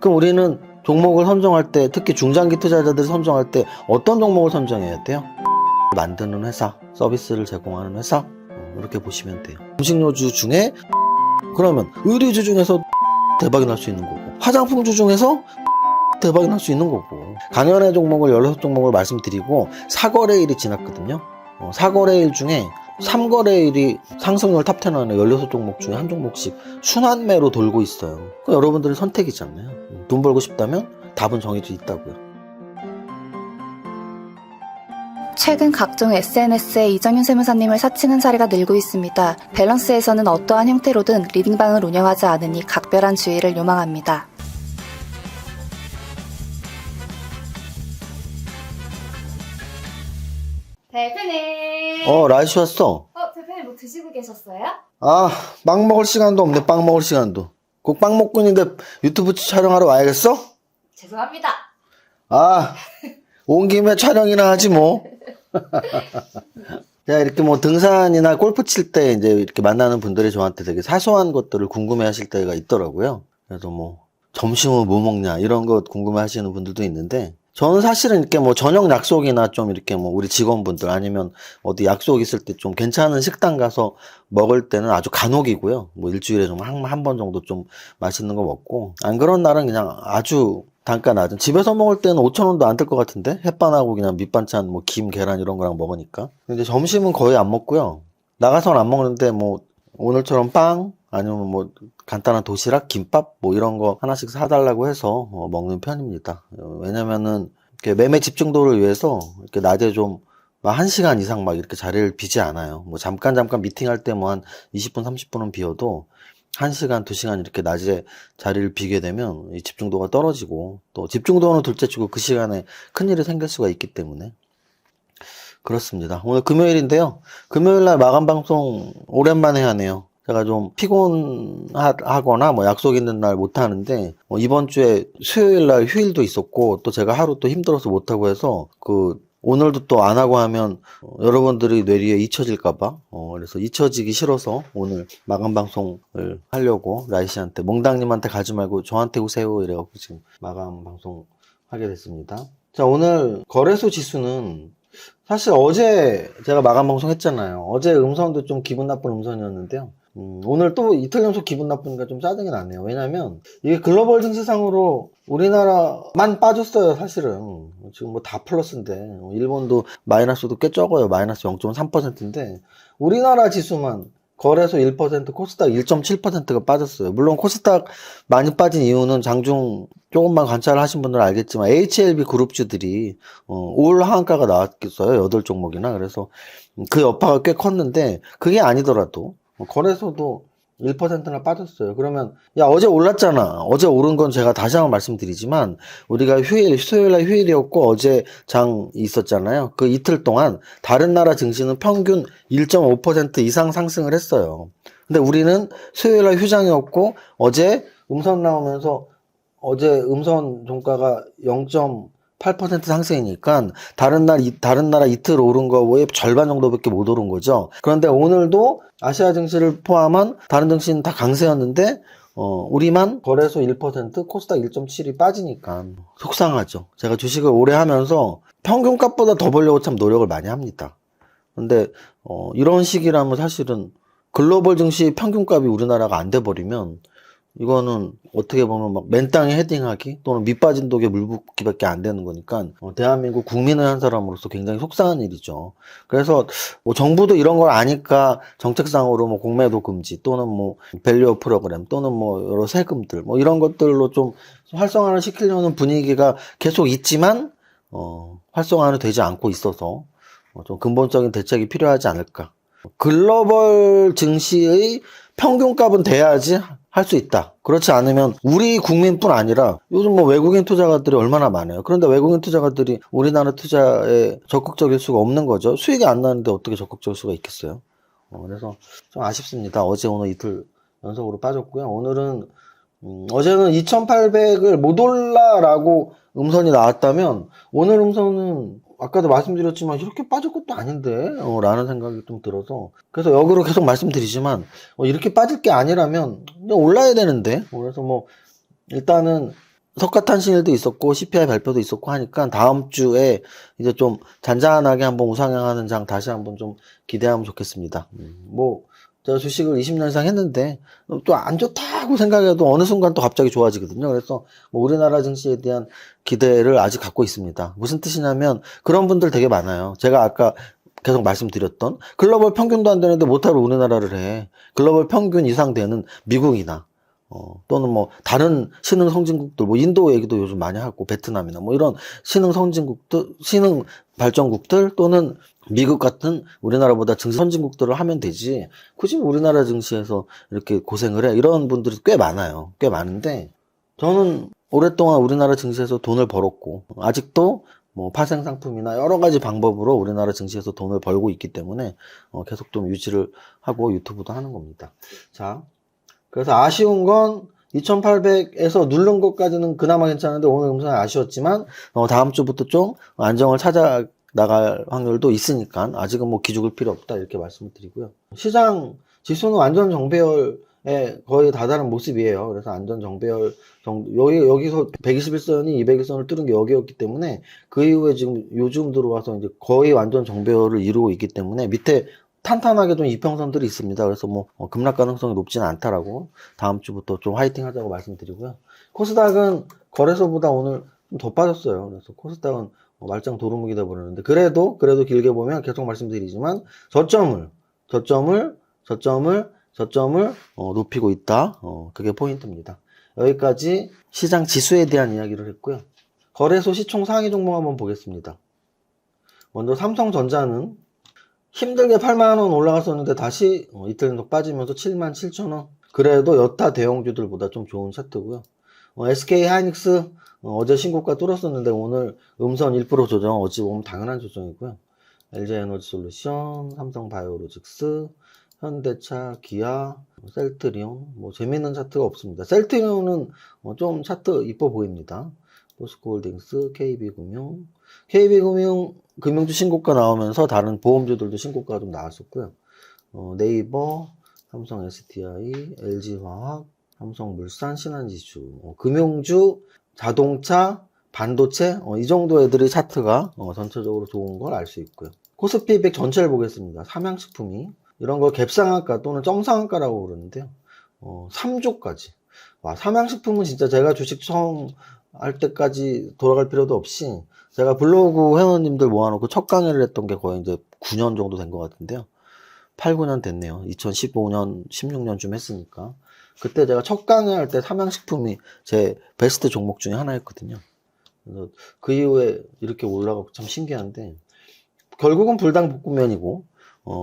그럼 우리는 종목을 선정할 때, 특히 중장기 투자자들 선정할 때 어떤 종목을 선정해야 돼요? 만드는 회사, 서비스를 제공하는 회사, 이렇게 보시면 돼요. 음식료주 중에 그러면 의류주 중에서 대박이 날 수 있는 거고, 화장품주 중에서 대박이 날 수 있는 거고. 강연회 종목을 16종목을 말씀드리고 4거래일이 지났거든요. 4거래일 중에 3거래일이 상승률 탑10 안에 16종목 중에 한 종목씩 순환매로 돌고 있어요. 여러분들의 선택이잖아요. 돈 벌고 싶다면 답은 정해져 있다고요. 최근 각종 SNS에 이정윤 세무사님을 사칭한 사례가 늘고 있습니다. 밸런스에서는 어떠한 형태로든 리딩방을 운영하지 않으니 각별한 주의를 요망합니다. 대표님. 라이시 왔어. 대표님 뭐 드시고 계셨어요? 빵 먹을 시간도 없네. 빵 먹을 시간도. 꼭 빵 먹고 있는데 유튜브 촬영하러 와야겠어? 죄송합니다. 온 김에 촬영이나 하지 뭐. 제가 이렇게 뭐 등산이나 골프 칠 때 이제 이렇게 만나는 분들이 저한테 되게 사소한 것들을 궁금해 하실 때가 있더라고요. 그래서 뭐 점심은 뭐 먹냐 이런 거 궁금해 하시는 분들도 있는데, 저는 사실은 이렇게 뭐 저녁 약속이나 좀 이렇게 뭐 우리 직원분들 아니면 어디 약속 있을 때 좀 괜찮은 식당 가서 먹을 때는 아주 간혹이고요. 뭐 일주일에 좀 한 번 정도 좀 맛있는 거 먹고, 안 그런 날은 그냥 아주 단가 낮은, 집에서 먹을 때는 5,000원도 안 들 것 같은데, 햇반하고 그냥 밑반찬 뭐 김, 계란 이런 거랑 먹으니까. 근데 점심은 거의 안 먹고요. 나가서는 안 먹는데 뭐 오늘처럼 빵 아니면 뭐 간단한 도시락, 김밥 뭐 이런 거 하나씩 사달라고 해서 먹는 편입니다. 왜냐면은 이렇게 매매 집중도를 위해서 이렇게 낮에 좀 1시간 이상 막 이렇게 자리를 비지 않아요. 뭐 잠깐 미팅할 때 뭐 한 20분, 30분은 비어도 1시간, 2시간 이렇게 낮에 자리를 비게 되면 이 집중도가 떨어지고, 또 집중도는 둘째치고 그 시간에 큰일이 생길 수가 있기 때문에 그렇습니다. 오늘 금요일인데요. 금요일날 마감 방송 오랜만에 하네요. 제가 좀 피곤하거나 뭐 약속 있는 날 못 하는데, 이번 주에 수요일날 휴일도 있었고, 또 제가 하루 또 힘들어서 못 하고 해서 오늘도 또 안 하고 하면 여러분들이 뇌리에 잊혀질까봐, 그래서 잊혀지기 싫어서 오늘 마감 방송을 하려고 라이씨한테, 몽당님한테 가지 말고 저한테 오세요 이래갖고 지금 마감 방송 하게 됐습니다. 자, 오늘 거래소 지수는 사실 어제 제가 마감 방송 했잖아요. 어제 음선도 좀 기분 나쁜 음선이었는데요. 오늘 또 이틀 연속 기분 나쁘니까 좀 짜증이 나네요. 왜냐면 이게 글로벌 증시상으로 우리나라만 빠졌어요. 사실은 지금 뭐 다 플러스인데, 일본도 마이너스도 꽤 적어요. 마이너스 0.3%인데 우리나라 지수만 거래소 1%, 코스닥 1.7%가 빠졌어요. 물론 코스닥 많이 빠진 이유는 장중 조금만 관찰을 하신 분들은 알겠지만 HLB 그룹주들이 올 하한가가 나왔겠어요. 8종목이나. 그래서 그 여파가 꽤 컸는데, 그게 아니더라도 거래소도 1%나 빠졌어요. 그러면 어제 올랐잖아. 어제 오른 건 제가 다시 한번 말씀드리지만, 우리가 수요일날 휴일이었고 어제 장 있었잖아요. 그 이틀 동안 다른 나라 증시는 평균 1.5% 이상 상승을 했어요. 근데 우리는 수요일날 휴장이었고 어제 음선 나오면서 어제 음선 종가가 0.8% 상승이니까 다른 나라 이틀 오른 거의 절반 정도밖에 못 오른 거죠. 그런데 오늘도 아시아 증시를 포함한 다른 증시는 다 강세였는데 우리만 거래소 1%, 코스닥 1.7이 빠지니까 속상하죠. 제가 주식을 오래 하면서 평균값보다 더 벌려고 참 노력을 많이 합니다. 근데 이런 식이라면 사실은 글로벌 증시 평균값이 우리나라가 안 돼 버리면 이거는 어떻게 보면 막 맨땅에 헤딩하기 또는 밑빠진 독에 물 붓기밖에 안 되는 거니까 대한민국 국민의 한 사람으로서 굉장히 속상한 일이죠. 그래서 뭐 정부도 이런 걸 아니까 정책상으로 뭐 공매도 금지 또는 뭐 밸류업 프로그램 또는 뭐 여러 세금들 뭐 이런 것들로 좀 활성화를 시키려는 분위기가 계속 있지만 활성화는 되지 않고 있어서 좀 근본적인 대책이 필요하지 않을까. 글로벌 증시의 평균값은 돼야지 할 수 있다. 그렇지 않으면 우리 국민뿐 아니라 요즘 뭐 외국인 투자가들이 얼마나 많아요. 그런데 외국인 투자가들이 우리나라 투자에 적극적일 수가 없는 거죠. 수익이 안 나는데 어떻게 적극적일 수가 있겠어요. 그래서 좀 아쉽습니다. 어제 오늘 이틀 연속으로 빠졌고요. 오늘은 어제는 2800을 못 올라라고 음선이 나왔다면 오늘 음선은 아까도 말씀드렸지만 이렇게 빠질 것도 아닌데 라는 생각이 좀 들어서, 그래서 역으로 계속 말씀드리지만 이렇게 빠질 게 아니라면 그냥 올라야 되는데, 그래서 뭐 일단은 석가탄신일도 있었고 CPI 발표도 있었고 하니까 다음 주에 이제 좀 잔잔하게 한번 우상향하는 장 다시 한번 좀 기대하면 좋겠습니다. 뭐 제가 주식을 20년 이상 했는데 또 안 좋다고 생각해도 어느 순간 또 갑자기 좋아지거든요. 그래서 뭐 우리나라 증시에 대한 기대를 아직 갖고 있습니다. 무슨 뜻이냐면 그런 분들 되게 많아요. 제가 아까 계속 말씀드렸던 글로벌 평균도 안 되는데 못하러 우리나라를 해. 글로벌 평균 이상 되는 미국이나 또는 뭐 다른 신흥 선진국들, 뭐 인도 얘기도 요즘 많이 하고 베트남이나 뭐 이런 신흥 선진국들, 신흥 발전국들 또는 미국 같은 우리나라보다 증시 선진국들을 하면 되지. 굳이 우리나라 증시에서 이렇게 고생을 해. 이런 분들이 꽤 많아요. 꽤 많은데 저는 오랫동안 우리나라 증시에서 돈을 벌었고 아직도 뭐 파생 상품이나 여러 가지 방법으로 우리나라 증시에서 돈을 벌고 있기 때문에 계속 좀 유지를 하고 유튜브도 하는 겁니다. 자. 그래서 아쉬운 건 2800에서 누른 것까지는 그나마 괜찮은데 오늘 음성이 아쉬웠지만 다음 주부터 좀 안정을 찾아 나갈 확률도 있으니까 아직은 뭐 기죽을 필요 없다 이렇게 말씀을 드리고요. 시장 지수는 완전 정배열에 거의 다다른 모습이에요. 그래서 안전 정배열 정도 여기서 121선이 200일선을 뚫은 게 여기였기 때문에 그 이후에 지금 요즘 들어와서 이제 거의 완전 정배열을 이루고 있기 때문에 밑에 탄탄하게 좀 이평선들이 있습니다. 그래서 뭐 급락 가능성이 높지는 않다라고 다음 주부터 좀 화이팅 하자고 말씀드리고요. 코스닥은 거래소보다 오늘 좀 더 빠졌어요. 그래서 코스닥은 말짱 도루묵이 돼버렸는데 그래도 길게 보면 계속 말씀드리지만 저점을 높이고 있다. 그게 포인트입니다. 여기까지 시장 지수에 대한 이야기를 했고요. 거래소 시총 상위 종목 한번 보겠습니다. 먼저 삼성전자는 힘들게 8만원 올라갔었는데 다시 이틀 연속 빠지면서 77,000원. 그래도 여타 대형주들보다 좀 좋은 차트고요. SK 하이닉스 어제 신고가 뚫었었는데 오늘 음선 1% 조정, 어찌 보면 당연한 조정이고요. LG 에너지 솔루션, 삼성 바이오로직스, 현대차, 기아, 셀트리온, 뭐 재밌는 차트가 없습니다. 셀트리온은 좀 차트 이뻐 보입니다. 포스코홀딩스, KB금융 금융주 신고가 나오면서 다른 보험주들도 신고가가 좀 나왔었고요. 네이버, 삼성 SDI, LG화학, 삼성물산, 신한지주, 금융주, 자동차, 반도체 이 정도 애들의 차트가 전체적으로 좋은 걸 알 수 있고요. 코스피 200 전체를 보겠습니다. 삼양식품이 이런 걸 갭상한가 또는 점상한가라고 그러는데요. 3조까지. 와, 삼양식품은 진짜 제가 주식 처음 할 때까지 돌아갈 필요도 없이 제가 블로그 회원님들 모아놓고 첫 강의를 했던 게 거의 이제 9년 정도 된 것 같은데요. 8, 9년 됐네요. 2015년, 16년쯤 했으니까. 그때 제가 첫 강의할 때 삼양식품이 제 베스트 종목 중에 하나였거든요. 그래서 그 이후에 이렇게 올라가고 참 신기한데 결국은 불닭볶음면이고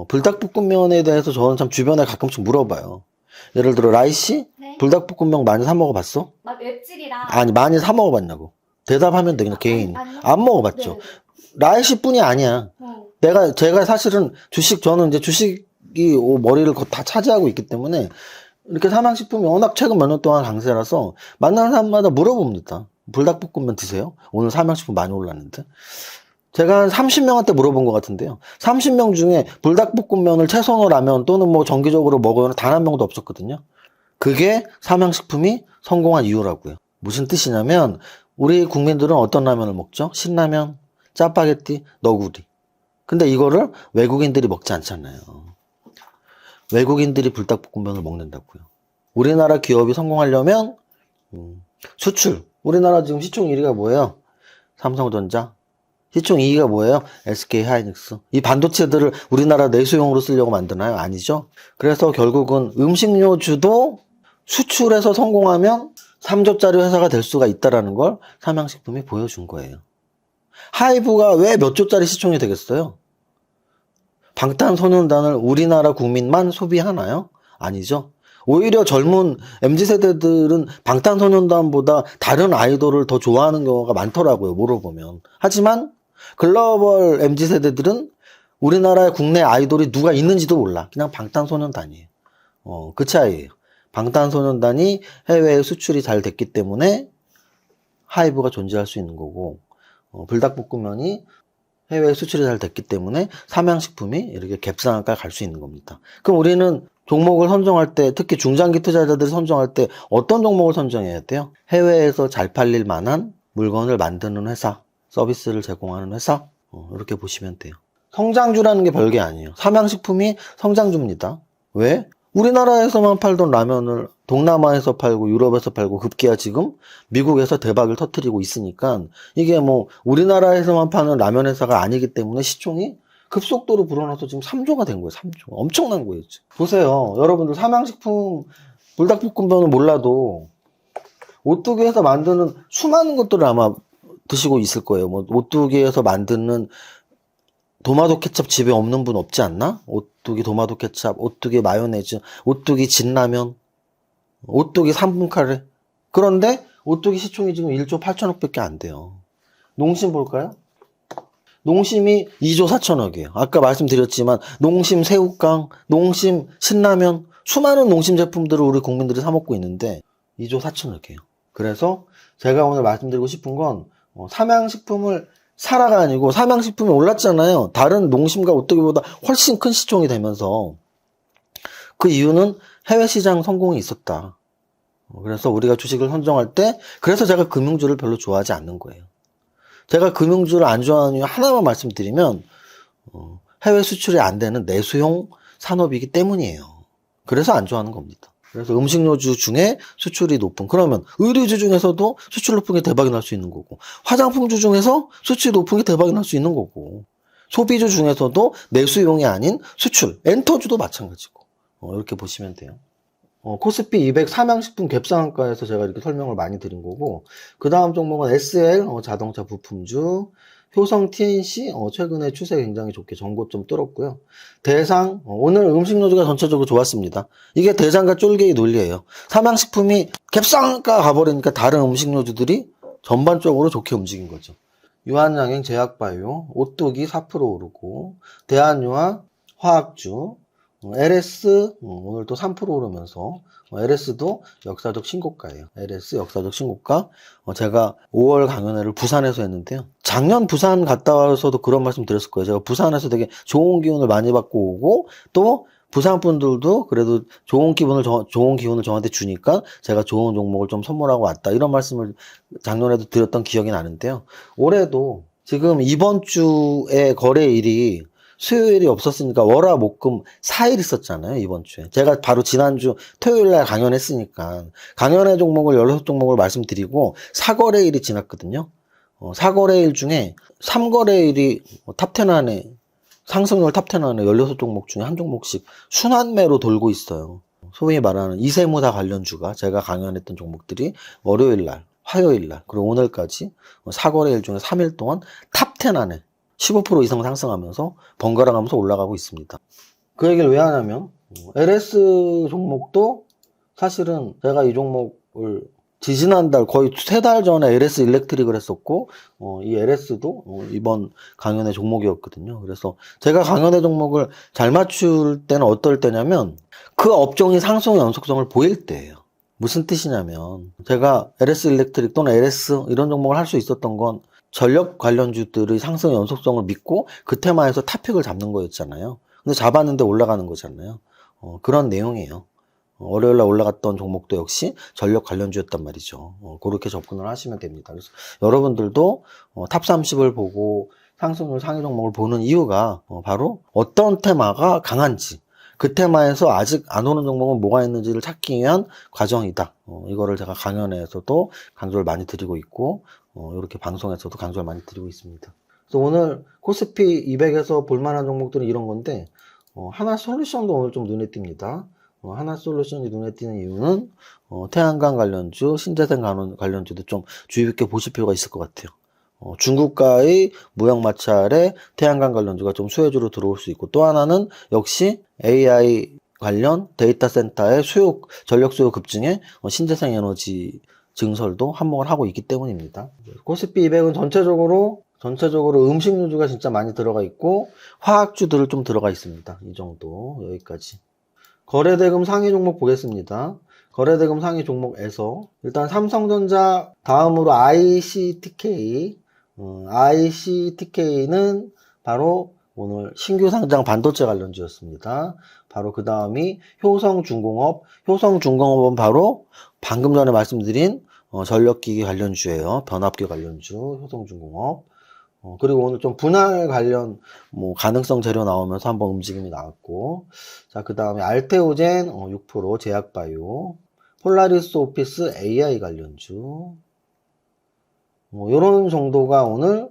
불닭볶음면에 대해서 저는 참 주변에 가끔씩 물어봐요. 예를 들어 라이씨? 네. 불닭볶음면 많이 사 먹어봤어? 웹질이랑 아니 많이 사 먹어봤냐고. 대답하면 되겠네 개인. 아니요. 안 먹어봤죠. 네. 라이씨뿐이 아니야. 제가 사실은 저는 이제 주식이 머리를 다 차지하고 있기 때문에 이렇게 삼양식품이 워낙 최근 몇 년 동안 강세라서 만나는 사람마다 물어봅니다. 불닭볶음면 드세요? 오늘 삼양식품 많이 올랐는데. 제가 한 30명한테 물어본 것 같은데요. 30명 중에 불닭볶음면을 최선호 라면 또는 뭐 정기적으로 먹어요. 단 한 명도 없었거든요. 그게 삼양식품이 성공한 이유라고요. 무슨 뜻이냐면 우리 국민들은 어떤 라면을 먹죠? 신라면, 짜파게티, 너구리. 근데 이거를 외국인들이 먹지 않잖아요. 외국인들이 불닭볶음면을 먹는다고요. 우리나라 기업이 성공하려면 수출. 우리나라 지금 시총 1위가 뭐예요? 삼성전자. 시총 2위가 뭐예요? SK 하이닉스. 이 반도체들을 우리나라 내수용으로 쓰려고 만드나요? 아니죠. 그래서 결국은 음식료주도 수출해서 성공하면 3조짜리 회사가 될 수가 있다는 걸 삼양식품이 보여준 거예요. 하이브가 왜 몇 조짜리 시총이 되겠어요? 방탄소년단을 우리나라 국민만 소비하나요? 아니죠. 오히려 젊은 MZ세대들은 방탄소년단보다 다른 아이돌을 더 좋아하는 경우가 많더라고요. 물어보면. 하지만 글로벌 MZ세대들은 우리나라의 국내 아이돌이 누가 있는지도 몰라. 그냥 방탄소년단이에요. 그 차이예요. 방탄소년단이 해외에 수출이 잘 됐기 때문에 하이브가 존재할 수 있는 거고 불닭볶음면이 해외에 수출이 잘 됐기 때문에 삼양식품이 이렇게 갭상한가 갈 수 있는 겁니다. 그럼 우리는 종목을 선정할 때, 특히 중장기 투자자들이 선정할 때 어떤 종목을 선정해야 돼요? 해외에서 잘 팔릴 만한 물건을 만드는 회사, 서비스를 제공하는 회사, 이렇게 보시면 돼요. 성장주라는 게 별게 아니에요. 삼양식품이 성장주입니다. 왜? 우리나라에서만 팔던 라면을 동남아에서 팔고 유럽에서 팔고 급기야 지금 미국에서 대박을 터뜨리고 있으니까 이게 뭐 우리나라에서만 파는 라면 회사가 아니기 때문에 시총이 급속도로 불어나서 지금 3조가 된 거예요. 3조. 엄청난 거예요. 지금. 보세요. 여러분들 삼양식품 불닭볶음면은 몰라도 오뚜기에서 만드는 수많은 것들을 아마 드시고 있을 거예요. 뭐 오뚜기에서 만드는 도마도 케첩 집에 없는 분 없지 않나? 오뚜기 도마도 케첩, 오뚜기 마요네즈, 오뚜기 진라면, 오뚜기 3분 카레. 그런데 오뚜기 시총이 지금 1조 8천억밖에 안 돼요. 농심 볼까요? 농심이 2조 4천억이에요. 아까 말씀드렸지만 농심 새우깡, 농심 신라면, 수많은 농심 제품들을 우리 국민들이 사 먹고 있는데 2조 4천억이에요. 그래서 제가 오늘 말씀드리고 싶은 건 삼양식품을 사라가 아니고 삼양식품이 올랐잖아요. 다른 농심과 오뚜기보다 훨씬 큰 시총이 되면서 그 이유는 해외 시장 성공이 있었다. 그래서 우리가 주식을 선정할 때 그래서 제가 금융주를 별로 좋아하지 않는 거예요. 제가 금융주를 안 좋아하는 이유 하나만 말씀드리면 해외 수출이 안 되는 내수용 산업이기 때문이에요. 그래서 안 좋아하는 겁니다. 그래서 음식료주 중에 수출이 높은, 그러면 의류주 중에서도 수출 높은 게 대박이 날 수 있는 거고, 화장품주 중에서 수출이 높은 게 대박이 날 수 있는 거고, 소비주 중에서도 내수용이 아닌 수출, 엔터주도 마찬가지고, 이렇게 보시면 돼요. 코스피 200 삼양식품 갭상한가에서 제가 이렇게 설명을 많이 드린 거고, 그 다음 종목은 SL 자동차 부품주, 효성 TNC 최근에 추세 굉장히 좋게 전고점 뚫었고요. 대상 오늘 음식료주가 전체적으로 좋았습니다. 이게 대장과 쫄개의 논리예요. 삼양식품이 갭상한가 가버리니까 다른 음식료주들이 전반적으로 좋게 움직인 거죠. 유한양행 제약바이오, 오뚜기 4% 오르고, 대한유화 화학주, LS 오늘 또 3% 오르면서 LS도 역사적 신고가예요. LS 역사적 신고가. 제가 5월 강연회를 부산에서 했는데요. 작년 부산 갔다 와서도 그런 말씀 드렸을 거예요. 제가 부산에서 되게 좋은 기운을 많이 받고 오고 또 부산 분들도 그래도 좋은 기운을 저한테 주니까 제가 좋은 종목을 좀 선물하고 왔다. 이런 말씀을 작년에도 드렸던 기억이 나는데요. 올해도 지금 이번 주에 거래일이 수요일이 없었으니까 월화 목금 4일 있었잖아요, 이번 주에. 제가 바로 지난주 토요일 날 강연했으니까 강연회 종목을 16종목을 말씀드리고 4거래일이 지났거든요. 4거래일 중에 3거래일이 탑10 안에 상승률 탑10 안에 16종목 중에 한 종목씩 순환매로 돌고 있어요. 소위 말하는 이세무사 관련주가 제가 강연했던 종목들이 월요일 날, 화요일 날, 그리고 오늘까지 4거래일 중에 3일 동안 탑10 안에 15% 이상 상승하면서 번갈아 가면서 올라가고 있습니다. 그 얘기를 왜 하냐면 LS 종목도 사실은 제가 이 종목을 지지난달 거의 3달 전에 LS 일렉트릭을 했었고 이 LS도 이번 강연의 종목이었거든요. 그래서 제가 강연의 종목을 잘 맞출 때는 어떨 때냐면 그 업종이 상승 연속성을 보일 때예요. 무슨 뜻이냐면 제가 LS 일렉트릭 또는 LS 이런 종목을 할 수 있었던 건 전력 관련주들의 상승 연속성을 믿고 그 테마에서 탑픽을 잡는 거였잖아요. 근데 잡았는데 올라가는 거잖아요. 그런 내용이에요. 월요일날 올라갔던 종목도 역시 전력 관련주였단 말이죠. 그렇게 접근을 하시면 됩니다. 그래서 여러분들도 탑 30을 보고 상승률 상위 종목을 보는 이유가 바로 어떤 테마가 강한지, 그 테마에서 아직 안 오는 종목은 뭐가 있는지를 찾기 위한 과정이다. 이거를 제가 강연에서도 강조를 많이 드리고 있고 이렇게 방송에서도 강조를 많이 드리고 있습니다. 그래서 오늘 코스피 200에서 볼만한 종목들은 이런 건데 하나솔루션도 오늘 좀 눈에 띕니다. 하나솔루션이 눈에 띄는 이유는 태양광 관련주, 신재생 관련주도 좀 주의 깊게 보실 필요가 있을 것 같아요. 중국과의 무역 마찰에 태양광 관련주가 좀 수혜주로 들어올 수 있고, 또 하나는 역시 AI 관련 데이터 센터의 전력 수요 급증에 신재생 에너지 증설도 한몫을 하고 있기 때문입니다. 코스피 200은 전체적으로 음식료주가 진짜 많이 들어가 있고 화학주들을 좀 들어가 있습니다. 이 정도 여기까지. 거래대금 상위 종목 보겠습니다. 거래대금 상위 종목에서 일단 삼성전자 다음으로 ICTK는 바로 오늘 신규 상장 반도체 관련주였습니다. 바로 그 다음이 효성중공업. 효성중공업은 바로 방금 전에 말씀드린 전력기기 관련주예요. 변압기 관련주, 효성중공업. 그리고 오늘 좀 분할 관련 가능성 재료 나오면서 한번 움직임이 나왔고, 자, 그 다음에 알테오젠 6%, 제약바이오, 폴라리스 오피스 AI 관련주, 요런 정도가 오늘,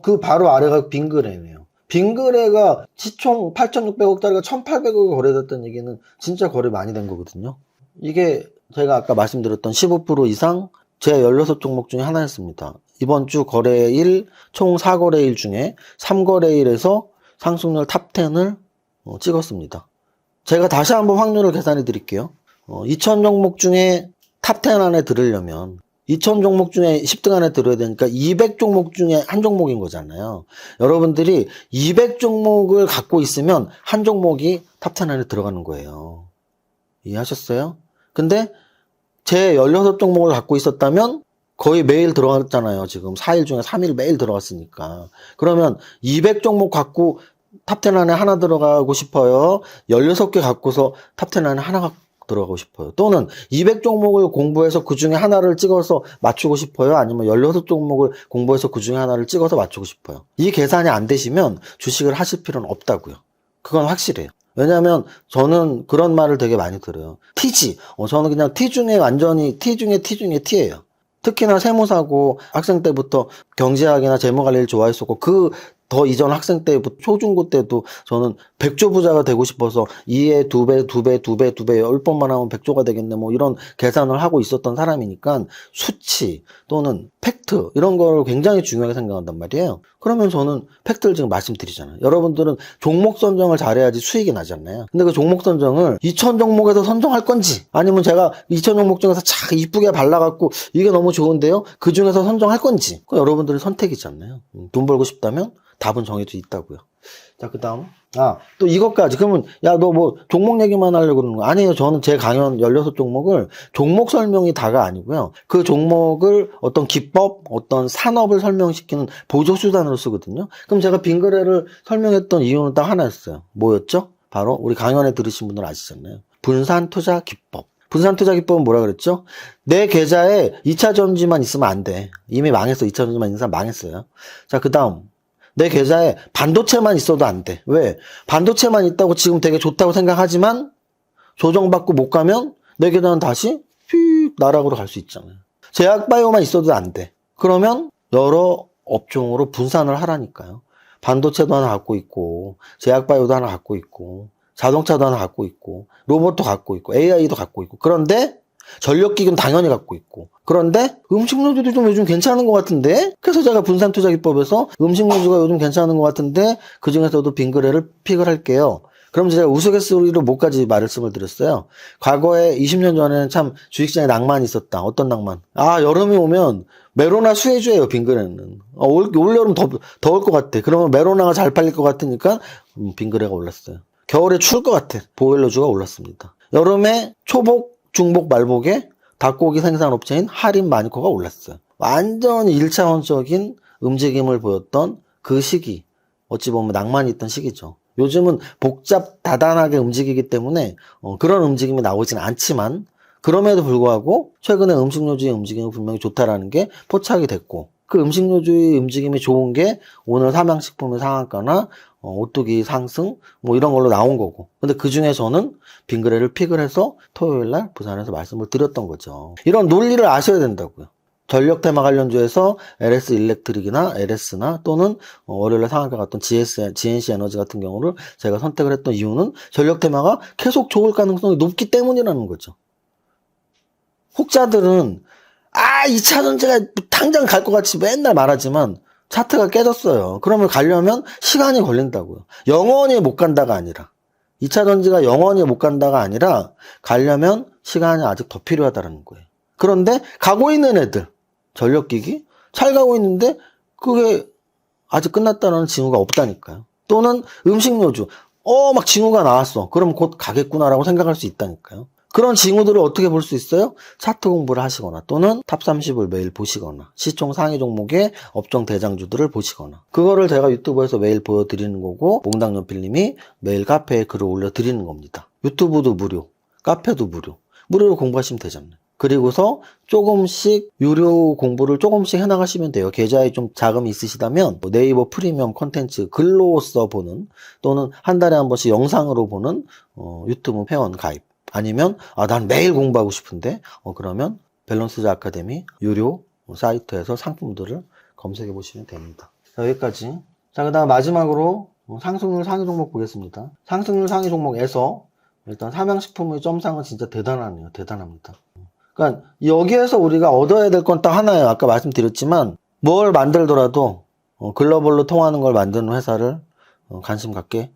그 바로 아래가 빙그레네요. 빙그레가 시총 8,600억짜리가 1,800억이 거래됐다는 얘기는 진짜 거래 많이 된 거거든요. 이게 제가 아까 말씀드렸던 15% 이상 제 16종목 중에 하나였습니다. 이번 주 거래일, 총 4거래일 중에 3거래일에서 상승률 탑10을 찍었습니다. 제가 다시 한번 확률을 계산해 드릴게요. 2,000종목 중에 탑10 안에 들으려면 2,000종목 중에 10등 안에 들어야 되니까 200종목 중에 한 종목인 거잖아요. 여러분들이 200종목을 갖고 있으면 한 종목이 탑10 안에 들어가는 거예요. 이해하셨어요? 근데 제 16종목을 갖고 있었다면 거의 매일 들어갔잖아요. 지금 4일 중에 3일 매일 들어갔으니까. 그러면 200종목 갖고 탑10 안에 하나 들어가고 싶어요. 16개 갖고서 탑10 안에 하나 들어가고 싶어요. 또는 200종목을 공부해서 그 중에 하나를 찍어서 맞추고 싶어요. 아니면 16종목을 공부해서 그 중에 하나를 찍어서 맞추고 싶어요. 이 계산이 안 되시면 주식을 하실 필요는 없다고요. 그건 확실해요. 왜냐하면 저는 그런 말을 되게 많이 들어요. T지. 저는 그냥 T 중에 완전히 T 중에 T예요. 특히나 세무사고 학생 때부터 경제학이나 재무관리를 좋아했었고 그 더 이전 학생 때부터 초중고 때도 저는 100조 부자가 되고 싶어서 2에 2배, 10번만 하면 100조가 되겠네 뭐 이런 계산을 하고 있었던 사람이니까 수치 또는 팩트 이런 걸 굉장히 중요하게 생각한단 말이에요. 그러면 저는 팩트를 지금 말씀드리잖아요. 여러분들은 종목 선정을 잘해야지 수익이 나잖아요. 근데 그 종목 선정을 2,000종목에서 선정할 건지 아니면 제가 2,000종목 중에서 착 이쁘게 발라갖고 이게 너무 좋은데요. 그 중에서 선정할 건지 그건 여러분들의 선택이잖아요. 돈 벌고 싶다면 답은 정해져 있다고요. 자, 그 다음. 또 이것까지. 그러면, 야, 너 뭐, 종목 얘기만 하려고 그러는 거 아니에요. 저는 제 강연 16종목을 종목 설명이 다가 아니고요. 그 종목을 어떤 기법, 어떤 산업을 설명시키는 보조수단으로 쓰거든요. 그럼 제가 빙그레를 설명했던 이유는 딱 하나였어요. 뭐였죠? 바로 우리 강연에 들으신 분들 아시잖아요. 분산투자 기법. 분산투자 기법은 뭐라 그랬죠? 내 계좌에 2차 전지만 있으면 안 돼. 이미 망했어. 2차 전지만 있는 사람 망했어요. 자, 그 다음. 내 계좌에 반도체만 있어도 안 돼. 왜? 반도체만 있다고 지금 되게 좋다고 생각하지만 조정받고 못 가면 내 계좌는 다시 휙 나락으로 갈 수 있잖아요. 제약바이오만 있어도 안 돼. 그러면 여러 업종으로 분산을 하라니까요. 반도체도 하나 갖고 있고 제약바이오도 하나 갖고 있고 자동차도 하나 갖고 있고 로봇도 갖고 있고 AI도 갖고 있고 그런데 전력기기는 당연히 갖고 있고 그런데 음식료주도 좀 요즘 괜찮은 것 같은데 그래서 제가 분산투자기법에서 음식료주가 요즘 괜찮은 것 같은데 그 중에서도 빙그레를 픽을 할게요. 그럼 제가 우스갯소리로 뭐까지 말씀을 드렸어요. 과거에 20년 전에는 참 주식시장에 낭만이 있었다. 어떤 낭만? 여름이 오면 메로나 수혜주예요. 빙그레는. 올여름 더울 것 같아. 그러면 메로나가 잘 팔릴 것 같으니까 빙그레가 올랐어요. 겨울에 추울 것 같아. 보일러주가 올랐습니다. 여름에 초복 중복 말복에 닭고기 생산업체인 하림 마니코가 올랐어요. 완전히 1차원적인 움직임을 보였던 그 시기. 어찌 보면 낭만이 있던 시기죠. 요즘은 복잡 다단하게 움직이기 때문에 그런 움직임이 나오진 않지만 그럼에도 불구하고 최근에 음식료주의 움직임이 분명히 좋다라는 게 포착이 됐고 그 음식료주의 움직임이 좋은 게 오늘 삼양식품의 상한가나 오뚜기 상승 뭐 이런 걸로 나온 거고 근데 그 중에 저는 빙그레를 픽을 해서 토요일날 부산에서 말씀을 드렸던 거죠. 이런 논리를 아셔야 된다고요. 전력 테마 관련주에서 LS 일렉트릭이나 LS나 또는 월요일에 상한가 같던 GNC 에너지 같은 경우를 제가 선택을 했던 이유는 전력 테마가 계속 좋을 가능성이 높기 때문이라는 거죠. 혹자들은 2차 전지가 당장 갈 것 같이 맨날 말하지만 차트가 깨졌어요. 그러면 가려면 시간이 걸린다고요. 영원히 못 간다가 아니라 2차 전지가 영원히 못 간다가 아니라 가려면 시간이 아직 더 필요하다는 거예요. 그런데 가고 있는 애들 전력기기 잘 가고 있는데 그게 아직 끝났다는 징후가 없다니까요. 또는 음식료주 막 징후가 나왔어. 그럼 곧 가겠구나라고 생각할 수 있다니까요. 그런 징후들을 어떻게 볼 수 있어요? 차트 공부를 하시거나 또는 탑 30을 매일 보시거나 시총 상위 종목의 업종 대장주들을 보시거나 그거를 제가 유튜브에서 매일 보여드리는 거고 몽당연필님이 매일 카페에 글을 올려드리는 겁니다. 유튜브도 무료, 카페도 무료로 공부하시면 되잖아요. 그리고서 조금씩 유료 공부를 조금씩 해나가시면 돼요. 계좌에 좀 자금이 있으시다면 네이버 프리미엄 콘텐츠 글로써 보는 또는 한 달에 한 번씩 영상으로 보는 유튜브 회원 가입 아니면 난 매일 공부하고 싶은데 그러면 밸런스즈 아카데미 유료 사이트에서 상품들을 검색해 보시면 됩니다. 자, 여기까지. 자, 그 다음 마지막으로 상승률 상위 종목 보겠습니다. 상승률 상위 종목에서 일단 삼양식품의 점상은 진짜 대단하네요. 대단합니다. 그러니까 여기에서 우리가 얻어야 될 건 딱 하나예요. 아까 말씀드렸지만 뭘 만들더라도 글로벌로 통하는 걸 만드는 회사를 관심 갖게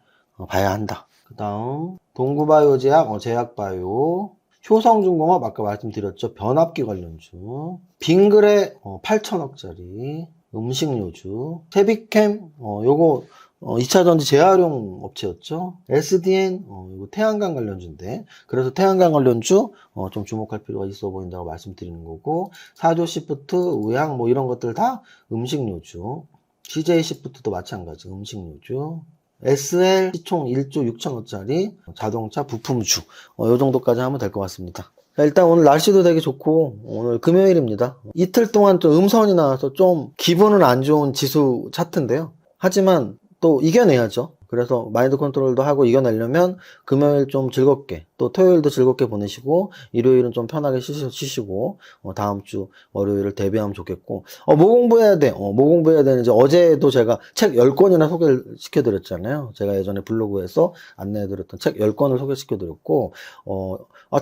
봐야 한다. 그 다음 동구바이오 제약, 제약바이오, 효성중공업 아까 말씀드렸죠. 변압기 관련주, 빙그레 8천억짜리 음식료주, 세비캠 요거 2차전지 재활용 업체였죠. SDN 이거 태양광 관련주인데 그래서 태양광 관련주 좀 주목할 필요가 있어 보인다고 말씀드리는 거고 사조 시프트, 의향 뭐 이런 것들 다 음식료주. CJ 시프트도 마찬가지 음식료주. SL 시총 1조 6천억짜리 자동차 부품주 요 정도까지 하면 될 것 같습니다. 자, 일단 오늘 날씨도 되게 좋고 오늘 금요일입니다. 이틀 동안 좀 음선이 나와서 좀 기분은 안 좋은 지수 차트인데요. 하지만 또 이겨내야죠. 그래서 마인드 컨트롤도 하고 이겨내려면 금요일 좀 즐겁게 또 토요일도 즐겁게 보내시고 일요일은 좀 편하게 쉬시고 다음 주 월요일을 대비하면 좋겠고 뭐 공부해야 돼. 뭐 공부해야 되는지 어제도 제가 책 10권이나 소개를 시켜드렸잖아요. 제가 예전에 블로그에서 안내해드렸던 책 10권을 소개시켜드렸고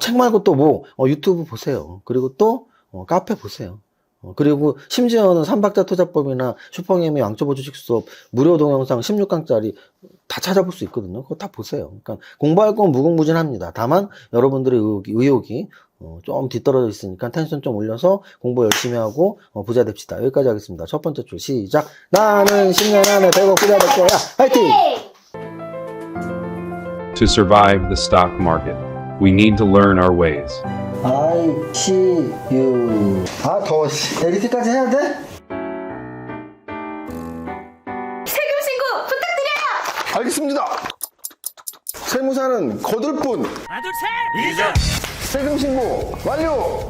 책 말고 또 뭐 유튜브 보세요. 그리고 또 카페 보세요. 그리고 심지어는 삼박자 투자법이나 슈퍼게임의 양초보 주식 수업 무료 동영상 16강짜리 다 찾아볼 수 있거든요. 그거 다 보세요. 그러니까 공부할 건 무궁무진합니다. 다만 여러분들의 의욕이 좀 뒤떨어져 있으니까 텐션 좀 올려서 공부 열심히 하고 부자 됩시다. 여기까지 하겠습니다. 첫 번째 줄 시작. 나는 10년 안에 100억 부자 될 거야. 화이팅! To survive the stock market, we need to learn our ways. I see you. 더워. 에디트까지 해야 돼? 세금 신고 부탁드려요. 알겠습니다. 세무사는 거둘 뿐. 하나 둘 셋! 세금 신고 완료.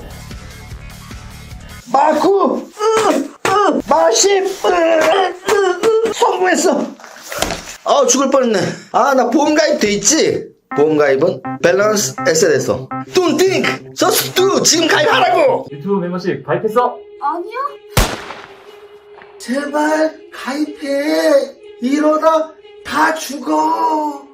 마구! 마십! 성공했어! 죽을 뻔했네. 나 보험가입 돼 있지? 보험가입은 밸런스 에셋에서 Don't think! Just do! 지금 가입하라고! 유튜브 멤버십 가입했어? 아니요. 제발 가입해! 이러다 다 죽어!